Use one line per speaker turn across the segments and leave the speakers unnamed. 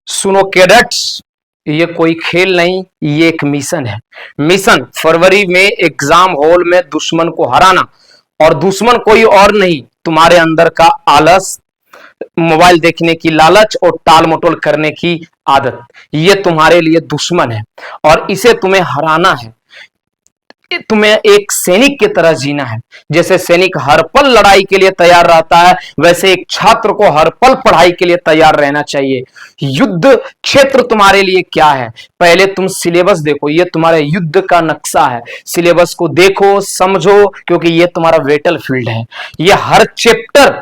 सुनो कैडेट्स, ये कोई खेल नहीं, ये एक मिशन है। मिशन फरवरी में एग्जाम हॉल में दुश्मन को हराना। और दुश्मन कोई और नहीं, तुम्हारे अंदर का आलस, मोबाइल देखने की लालच और टाल मटोल करने की आदत, ये तुम्हारे लिए दुश्मन है और इसे तुम्हें हराना है। तुम्हें एक सैनिक की तरह जीना है। जैसे सैनिक हर पल लड़ाई के लिए तैयार रहता है, वैसे एक छात्र को हर पल पढ़ाई के लिए तैयार रहना चाहिए। युद्ध क्षेत्र तुम्हारे लिए क्या है, पहले तुम सिलेबस देखो। ये तुम्हारे युद्ध का नक्शा है। सिलेबस को देखो, समझो, क्योंकि ये तुम्हारा बैटल फील्ड है। ये हर चैप्टर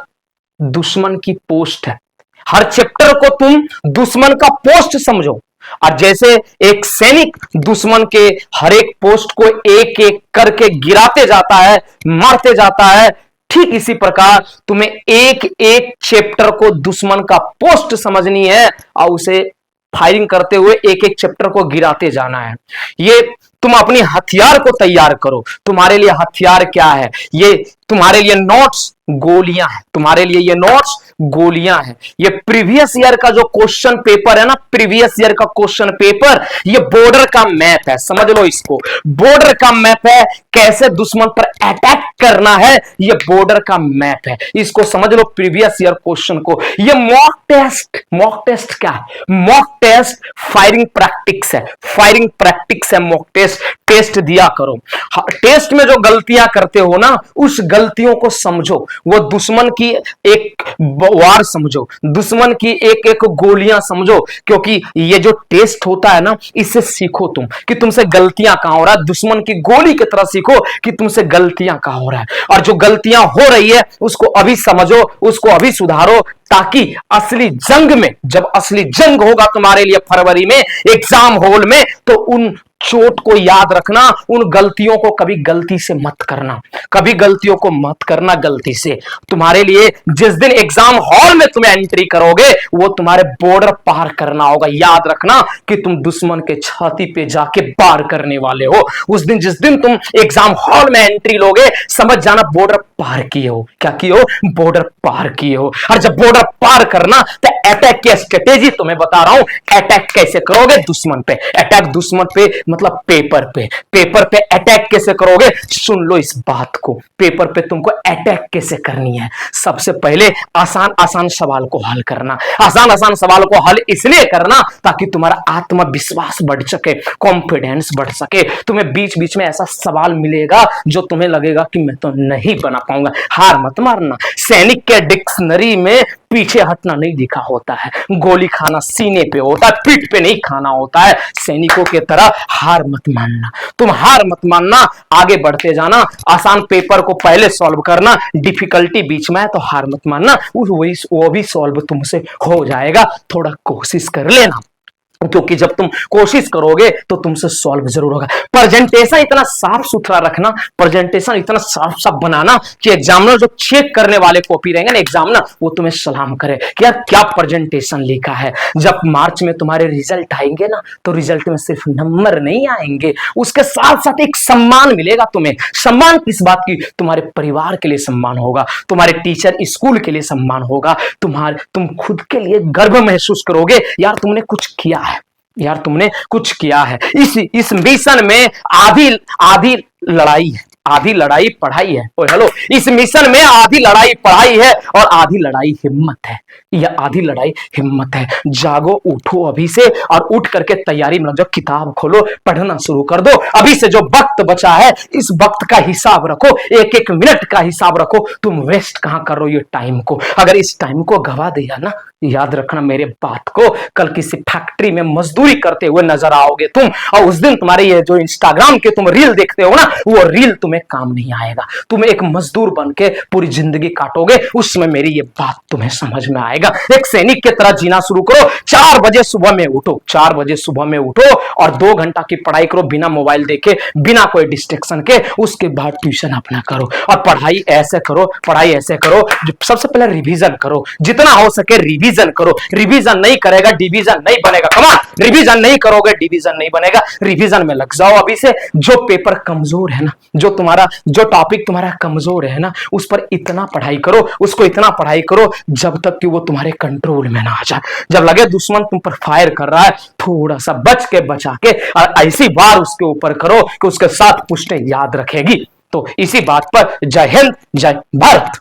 दुश्मन की पोस्ट है। हर चैप्टर को तुम दुश्मन का पोस्ट समझो। और जैसे एक सैनिक दुश्मन के हर एक पोस्ट को एक एक करके गिराते जाता है, मारते जाता है, ठीक इसी प्रकार तुम्हें एक एक चैप्टर को दुश्मन का पोस्ट समझनी है और उसे फायरिंग करते हुए एक एक चैप्टर को गिराते जाना है। ये तुम अपनी हथियार को तैयार करो। तुम्हारे लिए हथियार क्या है? ये तुम्हारे लिए नोट्स गोलियां हैं। तुम्हारे लिए ये नोट्स गोलियां हैं। ये प्रीवियस ईयर का जो क्वेश्चन पेपर है ना, प्रीवियस ईयर का क्वेश्चन पेपर, ये बॉर्डर का मैप है। समझ लो इसको, बॉर्डर का मैप है। कैसे दुश्मन पर अटैक करना है, ये बॉर्डर का मैप है। इसको समझ लो, प्रीवियस ईयर क्वेश्चन को। ये मॉक टेस्ट, मॉक टेस्ट क्या है? मॉक टेस्ट फायरिंग प्रैक्टिस है। फायरिंग प्रैक्टिस है मॉक टेस्ट। टेस्ट दिया करो। टेस्ट में जो गलतियां करते हो ना, उस गलतियों को समझो। वो दुश्मन की एक वार समझो, दुश्मन की एक एक गोलियां समझो। क्योंकि ये जो टेस्ट होता है ना, इससे सीखो तुम कि तुमसे गलतियां कहां हो रहा है। दुश्मन की गोली की तरह सीखो कि तुमसे गलतियां कहां हो रहा है। और जो गलतियां हो रही है उसको अभी समझो, उसको अभी सुधारो, ताकि असली जंग में, जब असली जंग होगा तुम्हारे लिए फरवरी में एग्जाम हॉल में, तो उन चोट को याद रखना। उन गलतियों को कभी गलती से मत करना, कभी गलतियों को मत करना गलती से। तुम्हारे लिए जिस दिन एग्जाम हॉल में तुम्हें एंट्री करोगे, वो तुम्हारे बॉर्डर पार करना होगा। याद रखना कि तुम दुश्मन के छाती पे जाके पार करने वाले हो। उस दिन, जिस दिन तुम एग्जाम हॉल में एंट्री लोगे, समझ जाना बॉर्डर पार किए हो। क्या किए हो? बॉर्डर पार किए हो। और जब बॉर्डर पार करना, तो अटैक की स्ट्रेटेजी तुम्हें बता रहा हूं। अटैक कैसे करोगे दुश्मन पे? अटैक दुश्मन पे मतलब पेपर पे। पेपर पे अटैक कैसे करोगे? सुन लो इस बात को। पेपर पे तुमको अटैक कैसे करनी है? सबसे पहले आसान आसान सवाल को हल करना। आसान आसान सवाल को हल इसलिए करना ताकि तुम्हारा आत्मविश्वास बढ़ सके, कॉन्फिडेंस बढ़ सके। तुम्हें बीच बीच में ऐसा सवाल मिलेगा जो तुम्हें लगेगा कि मैं तो नहीं बना पाऊंगा। हार मत मारना। सैनिक के डिक्शनरी में पीछे हटना नहीं लिखा होता है। गोली खाना सीने पे होता है, पीठ पे नहीं खाना होता है। सैनिकों की तरह हार मत मानना। तुम हार मत मानना, आगे बढ़ते जाना। आसान पेपर को पहले सॉल्व करना, डिफिकल्टी बीच में है तो हार मत मानना। वो भी सॉल्व तुमसे हो जाएगा। थोड़ा कोशिश कर लेना, क्योंकि जब तुम कोशिश करोगे तो तुमसे सॉल्व जरूर होगा। प्रेजेंटेशन इतना साफ सुथरा रखना, प्रेजेंटेशन इतना साफ साफ बनाना कि एग्जामिनर जो चेक करने वाले कॉपी रहेंगे ना, एग्जामिनर, वो तुम्हें सलाम करे कि यार क्या प्रेजेंटेशन लिखा है। जब मार्च में तुम्हारे रिजल्ट आएंगे ना, तो रिजल्ट में सिर्फ नंबर नहीं आएंगे, उसके साथ साथ एक सम्मान मिलेगा तुम्हें। सम्मान किस बात की? तुम्हारे परिवार के लिए सम्मान होगा, तुम्हारे टीचर स्कूल के लिए सम्मान होगा, तुम खुद के लिए गर्व महसूस करोगे, यार तुमने कुछ किया है, यार तुमने कुछ किया है। इस मिशन में आधी लड़ाई है, आधी लड़ाई पढ़ाई है। ओए हेलो, इस मिशन में आधी लड़ाई पढ़ाई है और आधी लड़ाई हिम्मत है। यह आधी लड़ाई हिम्मत है। जागो, उठो अभी से और उठ करके तैयारी में लग जाओ। किताब खोलो, पढ़ना शुरू कर दो। अभी से जो वक्त बचा है, इस वक्त का हिसाब रखो, एक एक मिनट का हिसाब रखो। तुम वेस्ट कहां कर रहे हो ये टाइम को? अगर इस टाइम को गवा दिया ना, याद रखना मेरे बात को, कल किसी फैक्ट्री में मजदूरी करते हुए नजर आओगे तुम, और उस दिन तुम्हारे ये जो इंस्टाग्राम के तुम रील देखते हो ना, वो रील तुम्हें काम नहीं आएगा। तुम एक मजदूर बन के पूरी जिंदगी काटोगे, उस समय मेरी ये बात तुम्हें समझ में आएगा। एक सैनिक की तरह जीना शुरू करो। 4 बजे सुबह में उठो, 4 बजे सुबह में उठो और 2 घंटा की पढ़ाई करो, बिना मोबाइल देखे, बिना कोई डिस्ट्रैक्शन के। उसके बाद ट्यूशन अपना करो और पढ़ाई ऐसे करो, पढ़ाई ऐसे करो। सबसे पहले रिवीजन करो, जितना हो सके रिवीजन करो। रिवीजन नहीं करेगा डिवीजन नहीं बनेगा। कमान, रिवीजन नहीं करोगे डिवीजन नहीं बनेगा। रिवीजन में लग जाओ अभी से। जो पेपर कमजोर है ना, जो तुम तुम्हारा जो टॉपिक तुम्हारा कमजोर है ना, उस पर इतना पढ़ाई करो, उसको इतना पढ़ाई करो जब तक कि वो तुम्हारे कंट्रोल में ना आ जाए। जब लगे दुश्मन तुम पर फायर कर रहा है, थोड़ा सा बच के बचा के और ऐसी बार उसके ऊपर करो कि उसके साथ पुष्टें याद रखेगी। तो इसी बात पर जय हिंद, जय भारत।